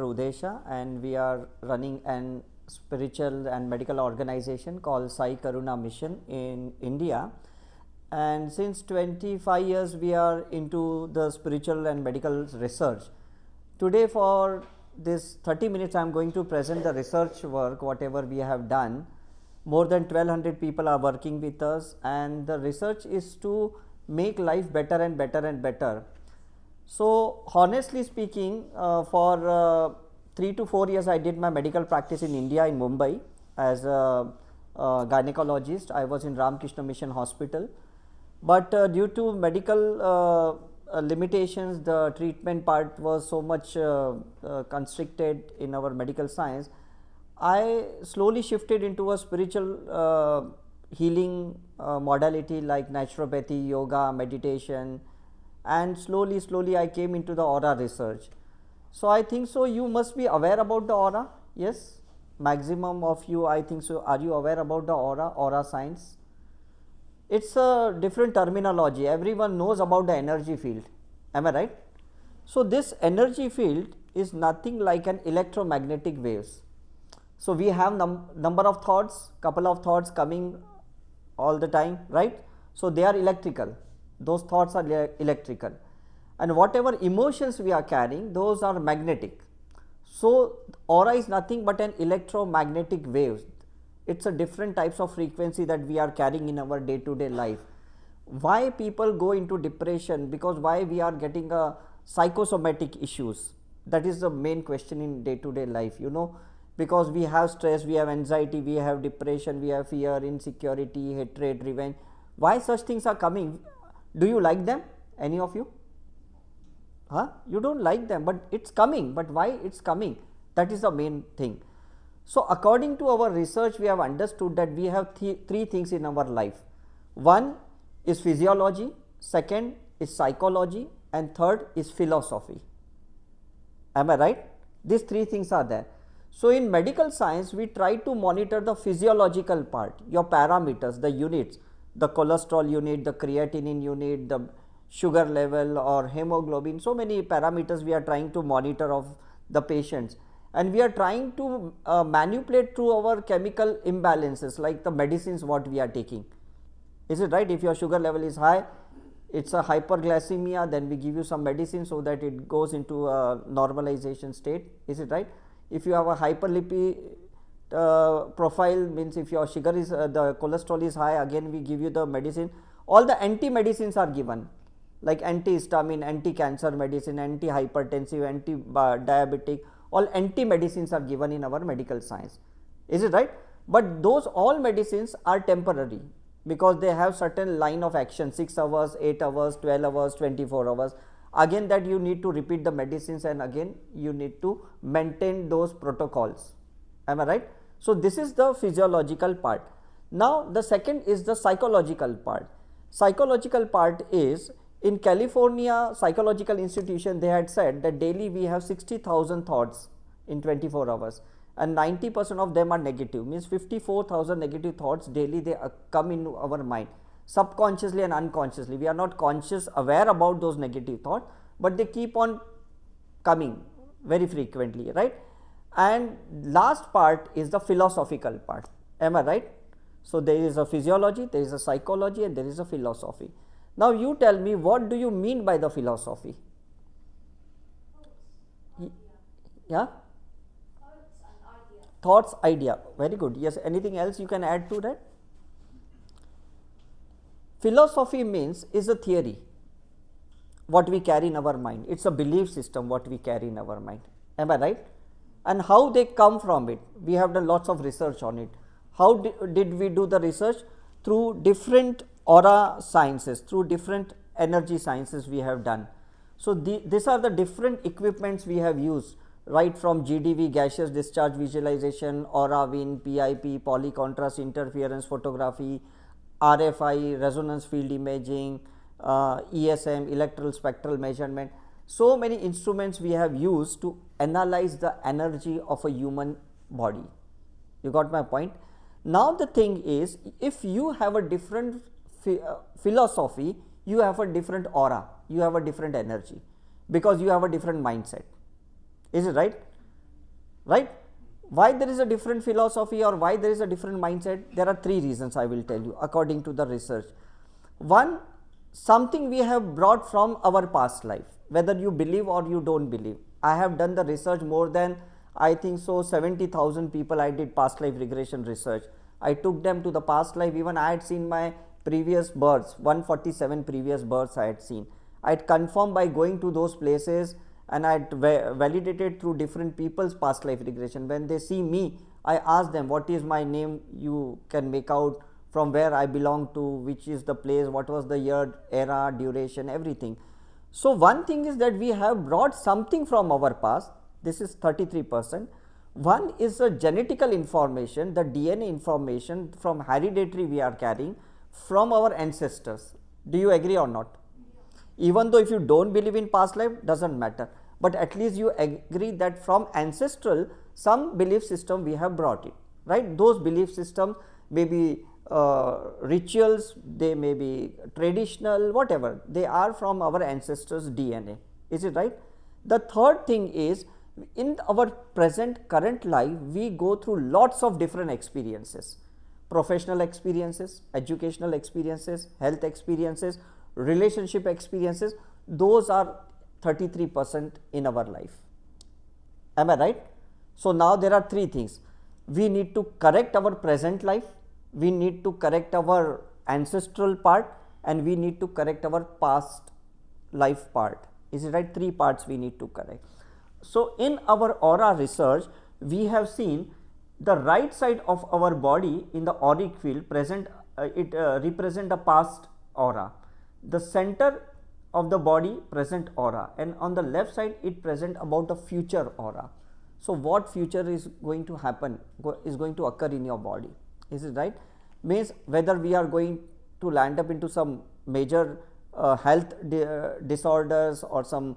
Udesha, and we are running an spiritual and medical organization called Sai Karuna Mission in India. And since 25 years, we are into the spiritual and medical research. Today, for this 30 minutes, I am going to present the research work, whatever we have done. More than 1200 people are working with us, and the research is to make life better and better and better. So, honestly speaking, for 3 to 4 years, I did my medical practice in India, in Mumbai, as a gynecologist. I was in Ramakrishna Mission Hospital, but due to medical limitations, the treatment part was so much constricted in our medical science. I slowly shifted into a spiritual healing modality like naturopathy, yoga, meditation, and slowly I came into the aura research. So I think so you must be aware about the aura. Yes, maximum of you, I think so. Are you aware about the aura science? It's a different terminology. Everyone knows about the energy field. Am I right? So this energy field is nothing like an electromagnetic waves. So we have number of thoughts, couple of thoughts coming all the time, right? So they are electrical. Those thoughts are electrical, and whatever emotions we are carrying, those are magnetic. So aura is nothing but an electromagnetic waves. It's a different types of frequency that we are carrying in our day-to-day life. Why people go into depression? Because why we are getting a psychosomatic issues? That is the main question in day-to-day life, because we have stress, we have anxiety, we have depression, we have fear, insecurity, hatred, revenge. Why such things are coming? Do you like them? Any of you? You don't like them, but it's coming. But why it's coming? That is the main thing. So according to our research, we have understood that we have three things in our life. One is physiology, second is psychology, and third is philosophy. Am I right? These three things are there. So in medical science, we try to monitor the physiological part, your parameters, the units, the cholesterol unit, the creatinine unit, the sugar level or hemoglobin. So many parameters we are trying to monitor of the patients, and we are trying to manipulate through our chemical imbalances, like the medicines what we are taking. Is it right? If your sugar level is high, it's a hyperglycemia, then we give you some medicine so that it goes into a normalization state. Is it right? If you have a hyperlipid profile, means if your sugar is the cholesterol is high, again we give you the medicine. All the anti-medicines are given, like antihistamine, anti-cancer medicine, anti-hypertensive, anti-diabetic. All anti-medicines are given in our medical science. Is it right? But those all medicines are temporary, because they have certain line of action, 6 hours, 8 hours, 12 hours, 24 hours. Again that you need to repeat the medicines, and again you need to maintain those protocols. Am I right? So this is the physiological part. Now the second is the psychological part. Psychological part is, in California Psychological Institution, they had said that daily we have 60,000 thoughts in 24 hours, and 90% of them are negative, means 54,000 negative thoughts daily they come in our mind, subconsciously and unconsciously. We are not conscious aware about those negative thoughts, but they keep on coming very frequently, right? And last part is the philosophical part. Am I right? So there is a physiology, there is a psychology, and there is a philosophy. Now you tell me, what do you mean by the philosophy? Yeah? Thoughts, idea. Very good. Yes, anything else you can add to that? Philosophy means is a theory, what we carry in our mind. It's a belief system what we carry in our mind. Am I right? And how they come from it, we have done lots of research on it. How did we do the research? Through different aura sciences, through different energy sciences we have done. So these are the different equipments we have used, right from GDV, gaseous discharge visualization, aura wind, PIP, polycontrast interference photography, RFI, resonance field imaging, ESM, electral spectral measurement. So many instruments we have used to analyze the energy of a human body. You got my point? Now the thing is, if you have a different philosophy, you have a different aura, you have a different energy, because you have a different mindset. Is it right? right? Why there is a different philosophy or why there is a different mindset? There are three reasons I will tell you according to the research. One, something we have brought from our past life, whether you believe or you don't believe. I have done the research more than, I think so, 70,000 people I did past life regression research. I took them to the past life. Even I had seen my previous births, 147 previous births I had seen. I had confirmed by going to those places, and I had validated through different people's past life regression. When they see me, I ask them, what is my name? You can make out from where I belong to, which is the place, what was the year, era, duration, everything. So one thing is that we have brought something from our past. This is 33%. One is the genetical information, the DNA information from hereditary we are carrying from our ancestors. Do you agree or not? Even though if you don't believe in past life, doesn't matter, but at least you agree that from ancestral some belief system we have brought it, right? Those belief systems may be rituals, they may be traditional, whatever, they are from our ancestors' DNA. Is it right? The third thing is, in our present current life we go through lots of different experiences, professional experiences, educational experiences, health experiences, relationship experiences. Those are 33% in our life. Am I right? So now there are three things. We need to correct our present life, we need to correct our ancestral part, and we need to correct our past life part. Is it right? Three parts we need to correct. So in our aura research, we have seen the right side of our body in the auric field present, it represent a past aura. The center of the body present aura, and on the left side it present about the future aura. So what future is going to happen, is going to occur in your body. Is it right? Means whether we are going to land up into some major health disorders or some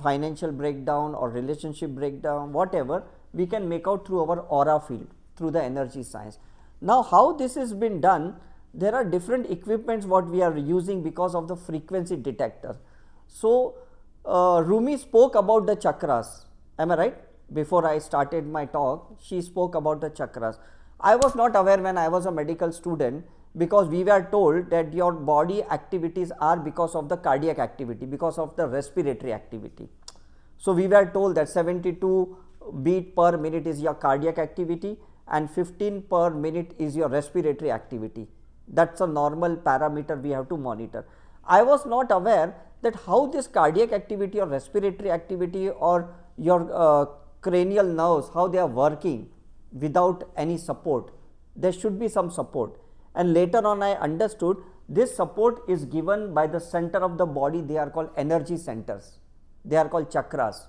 financial breakdown or relationship breakdown, whatever, we can make out through our aura field, through the energy science. Now how this has been done, there are different equipments what we are using because of the frequency detector. So Rumi spoke about the chakras, am I right? Before I started my talk, she spoke about the chakras. I was not aware when I was a medical student, because we were told that your body activities are because of the cardiac activity, because of the respiratory activity. So we were told that 72 beat per minute is your cardiac activity and 15 per minute is your respiratory activity. That's a normal parameter we have to monitor. I was not aware that how this cardiac activity or respiratory activity or your cranial nerves, how they are working without any support. There should be some support. And later on I understood this support is given by the center of the body. They are called energy centers. They are called chakras.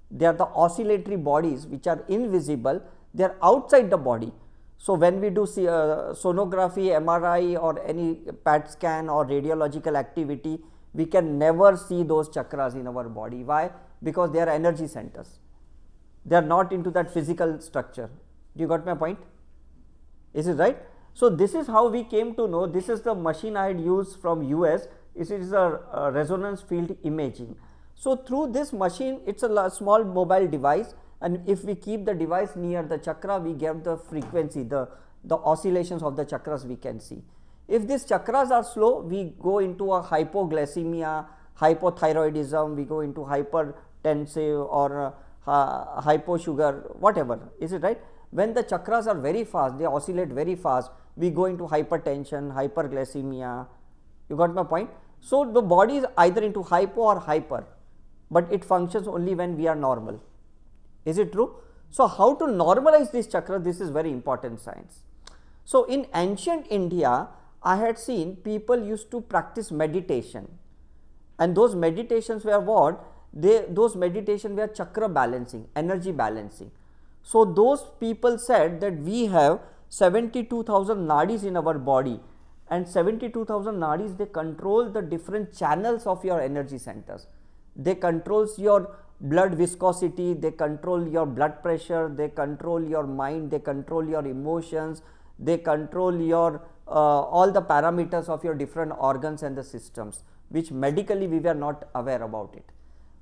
They are the oscillatory bodies which are invisible. They are outside the body. So when we do see sonography, MRI or any PET scan or radiological activity, we can never see those chakras in our body. Why? Because they are energy centers. They are not into that physical structure. Do you got my point? Is it right? So this is how we came to know. This is the machine I had used from US. It is a resonance field imaging. So through this machine, it's a small mobile device, and if we keep the device near the chakra, we get the frequency, the oscillations of the chakras we can see. If these chakras are slow, we go into a hypoglycemia, hypothyroidism, we go into hypertensive or hyposugar, whatever. Is it right? When the chakras are very fast, they oscillate very fast, we go into hypertension, hyperglycemia. You got my point? So the body is either into hypo or hyper, but it functions only when we are normal. Is it true? So how to normalize this chakra? This is very important science. So in ancient India, I had seen people used to practice meditation, and those meditations were what? Those meditations were chakra balancing, energy balancing. So those people said that we have 72,000 nadis in our body, and 72,000 nadis, they control the different channels of your energy centers. They controls your blood viscosity, they control your blood pressure, they control your mind, they control your emotions, they control your all the parameters of your different organs and the systems, which medically we were not aware about it.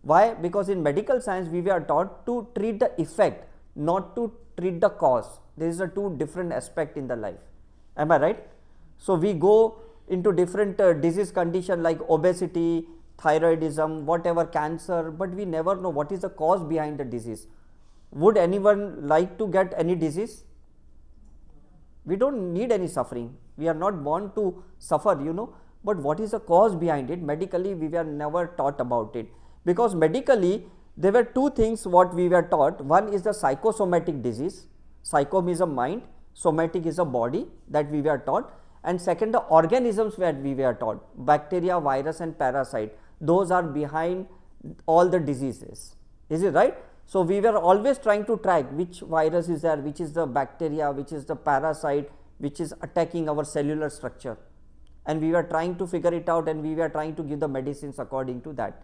Why? Because in medical science we were taught to treat the effect, not to treat the cause. There is a two different aspect in the life. Am I right? So we go into different disease condition like obesity, thyroidism, whatever, cancer, but we never know what is the cause behind the disease. Would anyone like to get any disease? We don't need any suffering. We are not born to suffer, but what is the cause behind it? Medically, we were never taught about it, because medically there were two things what we were taught. One is the psychosomatic disease. Psycho is a mind, somatic is a body, that we were taught. And second, the organisms where we were taught, bacteria, virus and parasite, those are behind all the diseases. Is it right? So we were always trying to track which virus is there, which is the bacteria, which is the parasite, which is attacking our cellular structure, and we were trying to figure it out, and we were trying to give the medicines according to that.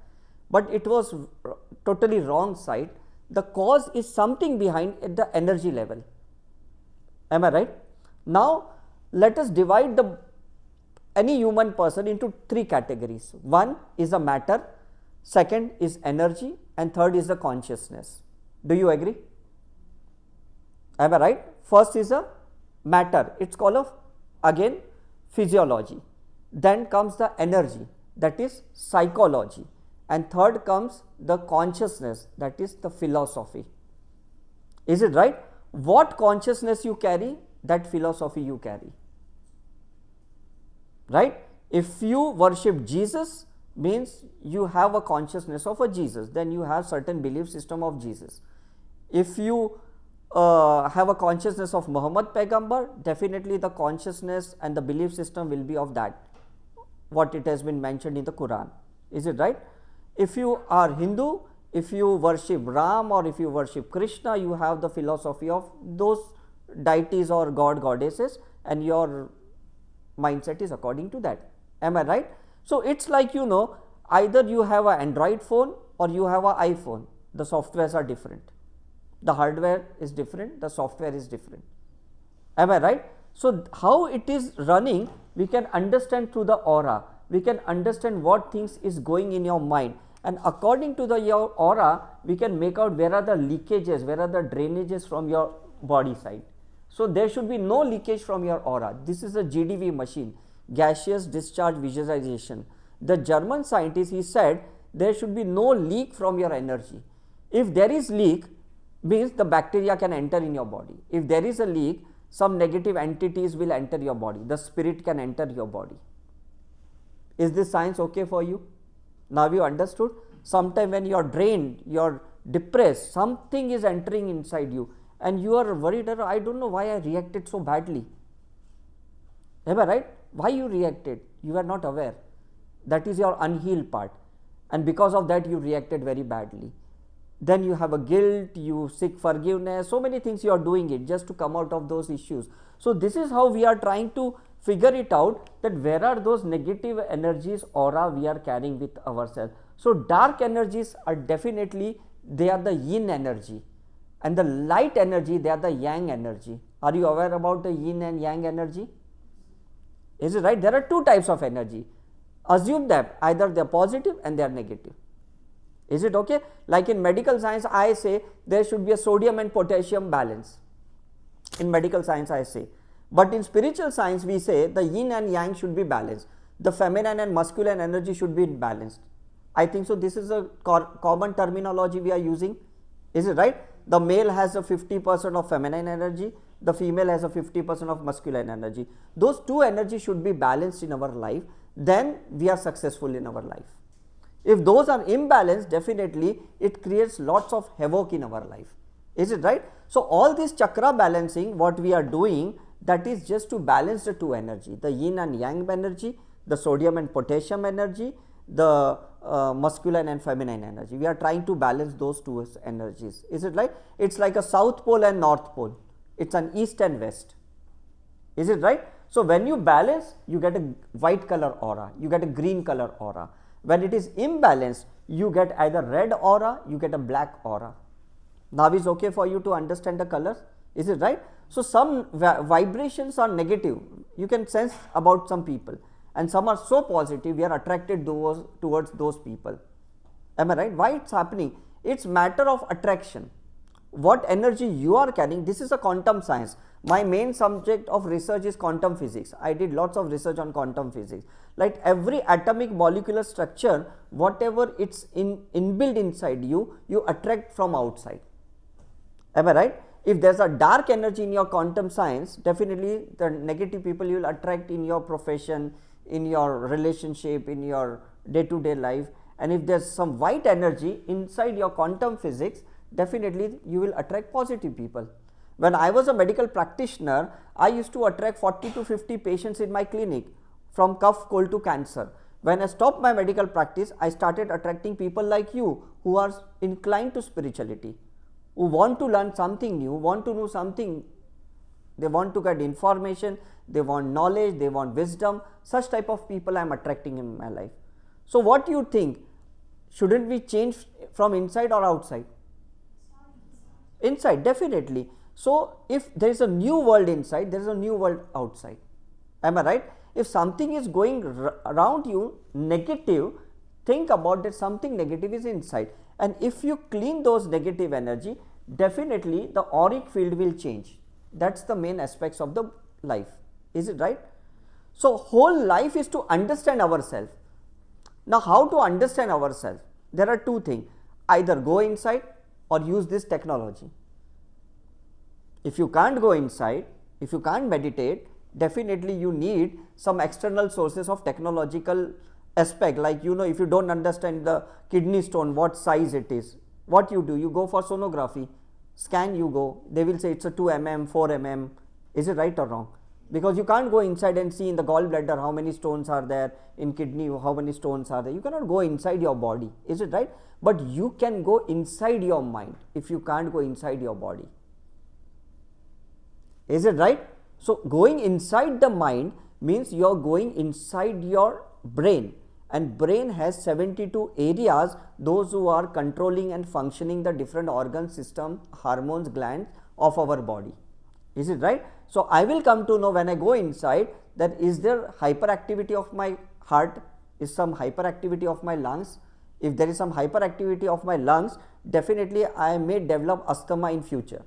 But it was totally wrong side. The cause is something behind at the energy level. Am I right? Now let us divide any human person into three categories. One is the matter, second is energy, and third is the consciousness. Do you agree? Am I right? First is a matter. It's called again physiology. Then comes the energy, that is psychology. And third comes the consciousness, that is the philosophy. Is it right? What consciousness you carry, that philosophy you carry. Right? If you worship Jesus, means you have a consciousness of a Jesus, then you have certain belief system of Jesus. If you have a consciousness of Muhammad Paigambar, definitely the consciousness and the belief system will be of that, what it has been mentioned in the Quran. Is it right? If you are Hindu, if you worship Ram or if you worship Krishna, you have the philosophy of those deities or goddesses, and your mindset is according to that. Am I right? So it's like, either you have an Android phone or you have an iPhone. The softwares are different. The hardware is different, the software is different. Am I right? So how it is running, we can understand through the aura. We can understand what things is going in your mind, and according to your aura, we can make out where are the leakages, where are the drainages from your body side. So there should be no leakage from your aura. This is a GDV machine, gaseous discharge visualization. The German scientist, he said there should be no leak from your energy. If there is leak, means the bacteria can enter in your body. If there is a leak, some negative entities will enter your body. The spirit can enter your body. Is this science okay for you? Now you understood? Sometime when you are drained, you are depressed, something is entering inside you, and you are worried, I don't know why I reacted so badly. Am I right? Why you reacted? You are not aware. That is your unhealed part, and because of that you reacted very badly. Then you have a guilt, you seek forgiveness, so many things you are doing it just to come out of those issues. So this is how we are trying to figure it out, that where are those negative energies, aura we are carrying with ourselves. So dark energies are definitely, they are the yin energy, and the light energy, they are the yang energy. Are you aware about the yin and yang energy? Is it right? There are two types of energy. Assume that either they are positive and they are negative. Is it okay? Like in medical science, I say there should be a sodium and potassium balance. In medical science, I say. But in spiritual science, we say the yin and yang should be balanced. The feminine and masculine energy should be balanced. I think so. This is a common terminology we are using. Is it right? The male has a 50% of feminine energy. The female has a 50% of masculine energy. Those two energies should be balanced in our life. Then we are successful in our life. If those are imbalanced, definitely it creates lots of havoc in our life. Is it right? So all this chakra balancing, what we are doing, that is just to balance the two energy, the yin and yang energy, the sodium and potassium energy, the masculine and feminine energy. We are trying to balance those two energies. Is it right? It's like a south pole and north pole. It's an east and west. Is it right? So when you balance, you get a white color aura, you get a green color aura. When it is imbalanced, you get either red aura, you get a black aura. Now is okay for you to understand the colors? Is it right? So some vibrations are negative, you can sense about some people, and some are so positive, we are attracted towards those people. Am I right? Why it's happening? It's matter of attraction. what energy you are carrying. This is a quantum science. My main subject of research is quantum physics. I did lots of research on quantum physics. Like every atomic molecular structure, whatever it's inbuilt inside you, you attract from outside. Am I right? If there's a dark energy in your quantum science, definitely the negative people you will attract in your profession, in your relationship, in your day-to-day life. And if there's some white energy inside your quantum physics, definitely you will attract positive people. When I was a medical practitioner, I used to attract 40 to 50 patients in my clinic, from cough, cold to cancer. When I stopped my medical practice, I started attracting people like you who are inclined to spirituality, who want to learn something new, want to know something. They want to get information, they want knowledge, they want wisdom. Such type of people I am attracting in my life. So what do you think? Shouldn't we change from inside or outside? Inside, definitely. So if there is a new world inside, there is a new world outside. Am I right? If something is going around you negative, think about that something negative is inside. And if you clean those negative energy, definitely the auric field will change. That's the main aspects of the life. Is it right? So whole life is to understand ourselves. Now how to understand ourselves? There are two things. Either go inside or use this technology. If you can't go inside, if you can't meditate, definitely you need some external sources of technological aspect. Like, if you don't understand the kidney stone, what size it is, what you do? You go for sonography, scan, you go, they will say it's a 2 mm, 4 mm. Is it right or wrong? Because you can't go inside and see in the gallbladder how many stones are there, in kidney how many stones are there. You cannot go inside your body. Is it right? But you can go inside your mind if you can't go inside your body. Is it right? So going inside the mind means you are going inside your brain, and brain has 72 areas, those who are controlling and functioning the different organ system, hormones, glands of our body. Is it right? So I will come to know when I go inside that is there hyperactivity of my heart, is some hyperactivity of my lungs. If there is some hyperactivity of my lungs, definitely I may develop asthma in future.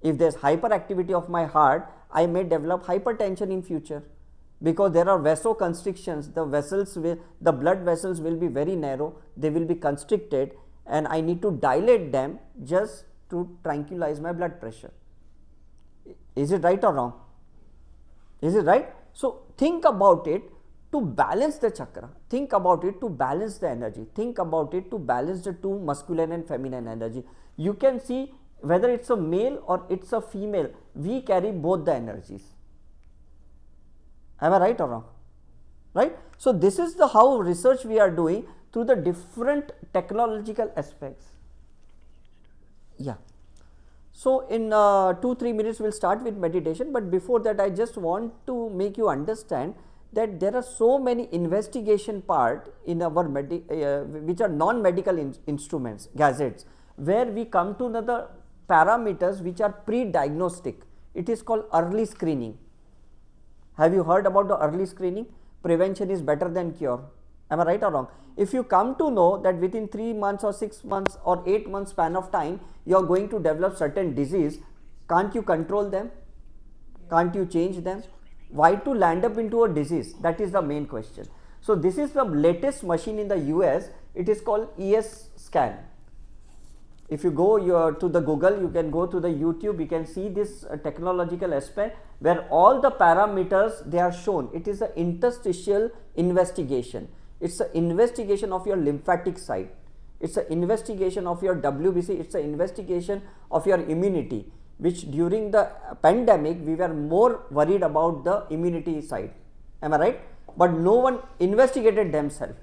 If there is hyperactivity of my heart, I may develop hypertension in future, because there are vasoconstrictions. The blood vessels will be very narrow, they will be constricted, and I need to dilate them just to tranquilize my blood pressure. Is it right or wrong? Is it right? So think about it to balance the chakra, think about it to balance the energy, think about it to balance the two masculine and feminine energy. You can see whether it's a male or it's a female, we carry both the energies. Am I right or wrong? Right? So this is the how research we are doing through the different technological aspects. Yeah. So in 2-3 minutes we'll start with meditation, but before that I just want to make you understand that there are so many investigation part in our which are non-medical instruments, gadgets, where we come to another parameters which are pre-diagnostic. It is called early screening. Have you heard about the early screening? Prevention is better than cure. Am I right or wrong? If you come to know that within 3 months or 6 months or 8 months span of time, you are going to develop certain disease, can't you control them? Can't you change them? Why to land up into a disease? That is the main question. So this is the latest machine in the US. It is called ES scan. If you go to the Google, you can go to the YouTube, you can see this technological aspect where all the parameters they are shown. It is an interstitial investigation. It's an investigation of your lymphatic side. It's an investigation of your WBC. It's an investigation of your immunity, which during the pandemic we were more worried about the immunity side. Am I right? But no one investigated themselves,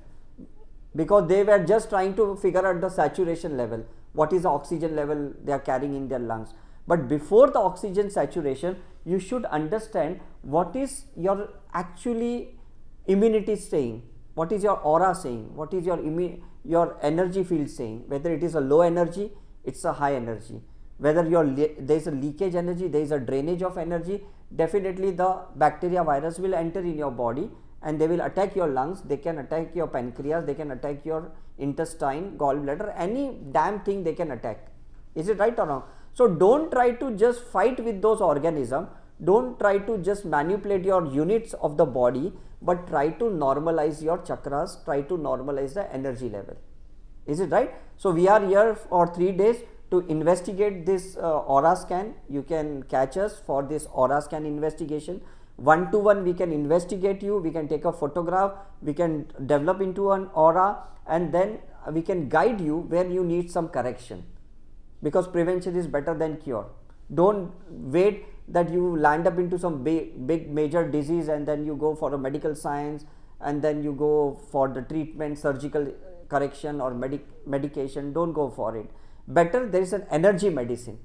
because they were just trying to figure out the saturation level, what is the oxygen level they are carrying in their lungs. But before the oxygen saturation, you should understand what is your actually immunity saying, what is your aura saying, what is your energy field saying, whether it is a low energy, it's a high energy, whether there is a leakage energy, there is a drainage of energy. Definitely the bacteria, virus will enter in your body and they will attack your lungs, they can attack your pancreas, they can attack your intestine, gallbladder, any damn thing they can attack. Is it right or wrong? So don't try to just fight with those organisms. Don't try to just manipulate your units of the body, but try to normalize your chakras, try to normalize the energy level. Is it right? So we are here for 3 days to investigate this aura scan. You can catch us for this aura scan investigation. 1-to-1 we can investigate you, we can take a photograph, we can develop into an aura, and then we can guide you where you need some correction, because prevention is better than cure. Don't wait that you land up into some big major disease and then you go for a medical science and then you go for the treatment, surgical correction or medication. Don't go for it. Better there is an energy medicine.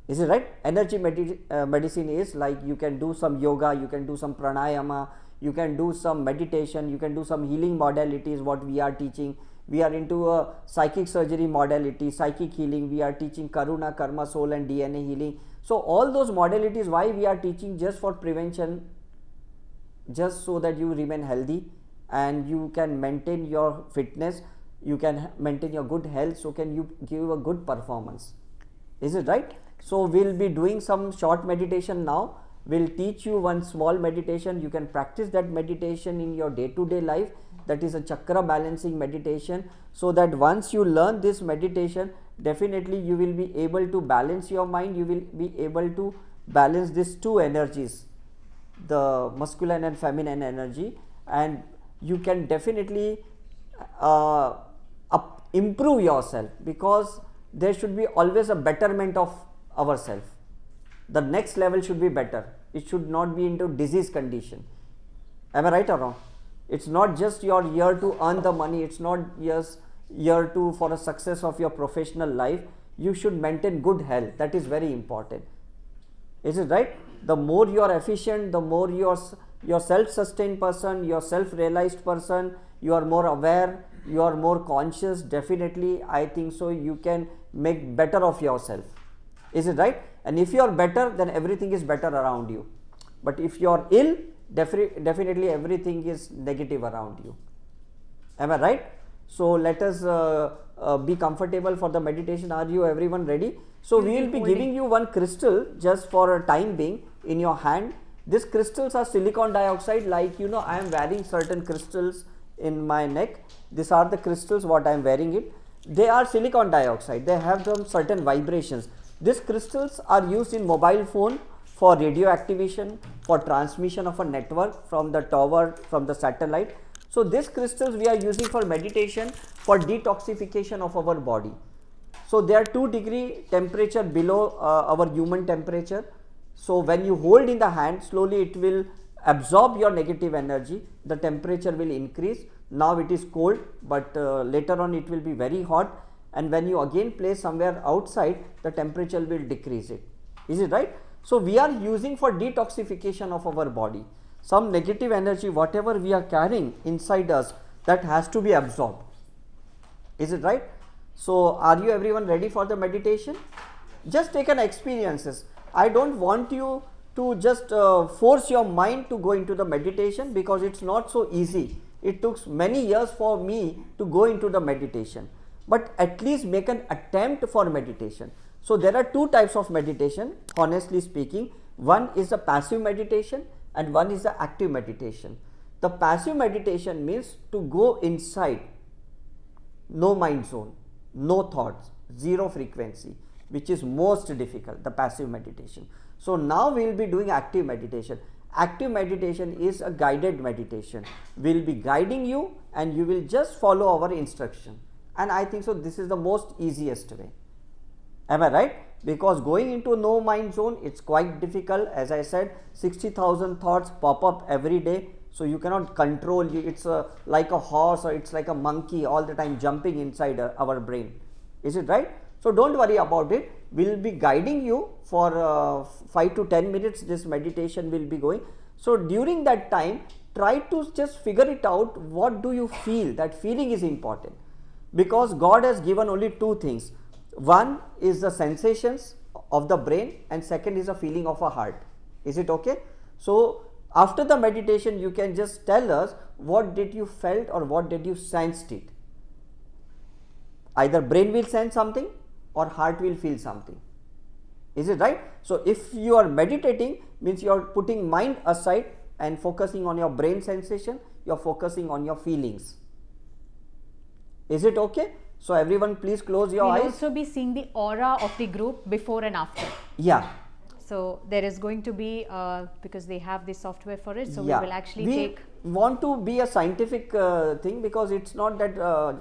Is it right? Energy medicine is like you can do some yoga, you can do some pranayama, you can do some meditation, you can do some healing modalities, what we are teaching. We are into a psychic surgery modality, psychic healing. We are teaching Karuna, Karma, Soul and DNA healing. So all those modalities, why we are teaching? Just for prevention, just so that you remain healthy and you can maintain your fitness, you can maintain your good health, so can you give a good performance. Is it right? So we'll be doing some short meditation now. We'll teach you one small meditation. You can practice that meditation in your day-to-day life. That is a chakra balancing meditation, so that once you learn this meditation, definitely you will be able to balance your mind. You will be able to balance these two energies, the masculine and feminine energy, and you can definitely improve yourself, because there should be always a betterment of ourselves. The next level should be better. It should not be into disease condition. Am I right or wrong? It's not just you're here to earn the money. It's not just here to for a success of your professional life. You should maintain good health. That is very important. Is it right? The more you are efficient, the more you're self-sustained person, you're self-realized person, you are more aware, you are more conscious. Definitely, I think so, you can make better of yourself. Is it right? And if you are better, then everything is better around you. But if you are ill, definitely everything is negative around you. Am I right? So let us be comfortable for the meditation. Are you everyone ready? So we will be giving you one crystal just for a time being in your hand. These crystals are silicon dioxide. Like I am wearing certain crystals in my neck. These are the crystals what I am wearing it. They are silicon dioxide. They have some certain vibrations. These crystals are used in mobile phone for radio activation, for transmission of a network from the tower, from the satellite. So these crystals we are using for meditation, for detoxification of our body. So they are 2 degree temperature below our human temperature. So when you hold in the hand, slowly it will absorb your negative energy. The temperature will increase. Now it is cold, but later on it will be very hot. And when you again place somewhere outside, the temperature will decrease it. Is it right? So we are using for detoxification of our body. Some negative energy, whatever we are carrying inside us, that has to be absorbed. Is it right? So are you everyone ready for the meditation? Just take an experiences. I don't want you to just force your mind to go into the meditation, because it's not so easy. It took many years for me to go into the meditation. But at least make an attempt for meditation. So there are 2 types of meditation, honestly speaking. One is a passive meditation and one is the active meditation. The passive meditation means to go inside, no mind zone, no thoughts, zero frequency, which is most difficult, the passive meditation. So now we will be doing active meditation. Active meditation is a guided meditation. We will be guiding you and you will just follow our instruction. And I think so this is the most easiest way. Am I right? Because going into no mind zone, it's quite difficult. As I said, 60,000 thoughts pop up every day. So you cannot control. It's like a horse or it's like a monkey all the time jumping inside our brain. Is it right? So don't worry about it. We'll be guiding you for 5 to 10 minutes. This meditation will be going. So during that time, try to just figure it out. What do you feel? That feeling is important. Because God has given only 2 things. One is the sensations of the brain and second is a feeling of a heart. Is it okay? So after the meditation, you can just tell us what did you felt or what did you sensed it. Either brain will sense something or heart will feel something. Is it right? So if you are meditating, means you are putting mind aside and focusing on your brain sensation, you are focusing on your feelings. Is it okay? So everyone please close your eyes. We'll also be seeing the aura of the group before and after. Yeah. So there is going to be, because they have the software for it, so yeah. we will actually we want to be a scientific thing, because it's not that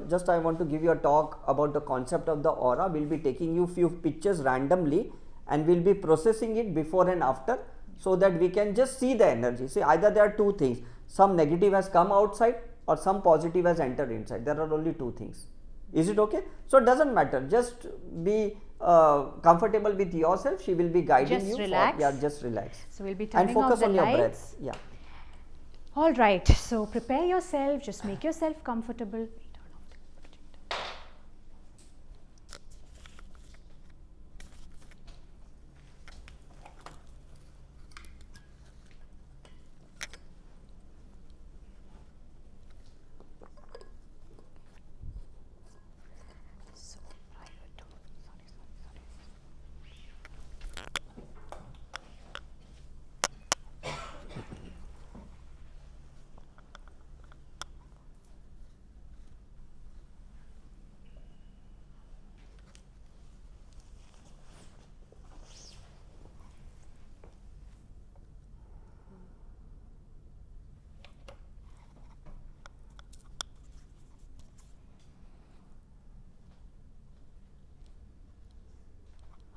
just I want to give you a talk about the concept of the aura. We'll be taking you few pictures randomly and we'll be processing it before and after, so that we can just see the energy. See, either there are two things, some negative has come outside or some positive has entered inside. There are only two things. Is it okay? So it doesn't matter, just be comfortable with yourself. She will be guiding just you. Relax. Just relax. So we'll be turning and focus off the on lights. Your breath. Yeah. All right, so prepare yourself, just make yourself comfortable.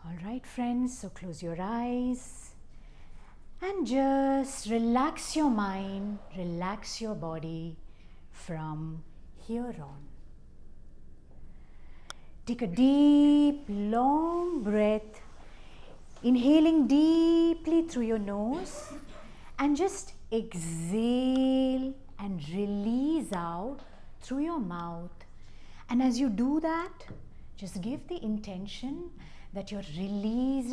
Alright friends, so close your eyes and just relax your mind, relax your body from here on. Take a deep, long breath, inhaling deeply through your nose and just exhale and release out through your mouth. And as you do that, just give the intention that you're releasing